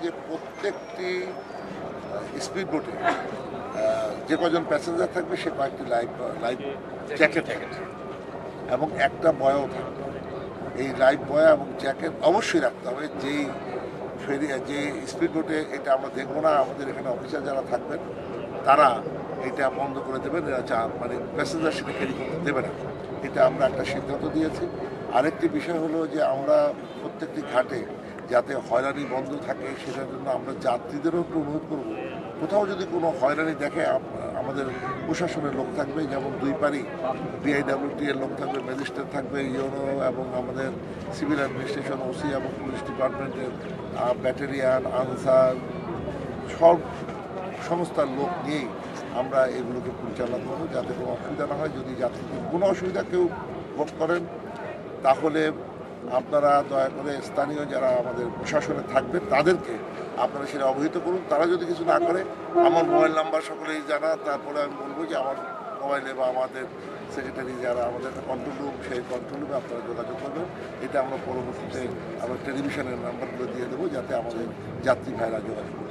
যে প্রত্যেকটি স্পিড বোটে যে কজন প্যাসেঞ্জার থাকবে সে কয়েকটি লাইফ জ্যাকেট থাকবে এবং একটা বয়াও থাকবে। এই লাইফ বয়া এবং জ্যাকেট অবশ্যই রাখতে হবে। যে স্পিড বোটে এটা আমরা দেখবো না, আমাদের এখানে অফিসার যারা থাকবেন তারা এটা বন্ধ করে দেবেন, মানে প্যাসেঞ্জার সেটা ক্যারি করতে দেবে না। এটা আমরা একটা সিদ্ধান্ত দিয়েছি। আরেকটি বিষয় হলো যে আমরা প্রত্যেকটি ঘাটে যাতে হয়রানি বন্ধ থাকে সেটার জন্য আমরা যাত্রীদেরও একটু অনুরোধ করব, কোথাও যদি কোনো হয়রানি দেখে আমাদের প্রশাসনের লোক থাকবে, যেমন দুই পারি বিআইডব্লিউটি এর লোক থাকবে, ম্যাজিস্ট্রেট থাকবে, ইউনো এবং আমাদের সিভিল অ্যাডমিনিস্ট্রেশন, ওসি এবং পুলিশ ডিপার্টমেন্টের ব্যাটালিয়ান, আনসার সব সংস্থার লোক নিয়েই আমরা এগুলোকে পরিচালনা করবো যাতে কোনো অসুবিধা না হয়। যদি যাত্রীদের কোনো অসুবিধা কেউ ভোগ করেন তাহলে আপনারা দয়া করে স্থানীয় যারা আমাদের প্রশাসনে থাকবে তাদেরকে আপনারা সেটা অবহিত করুন। তারা যদি কিছু না করে আমার মোবাইল নাম্বার সকলেই জানা, তারপরে আমি বলবো যে আমার মোবাইলে বা আমাদের সেক্রেটারি যারা আমাদের একটা কন্ট্রোল রুম, সেই কন্ট্রোল রুমে আপনারা যোগাযোগ করবেন। এটা আমরা পরবর্তীতে আমরা টেলিভিশনের নাম্বারগুলো দিয়ে দেবো যাতে আমাদের যাত্রী ভাইরা যোগাযোগ করবে।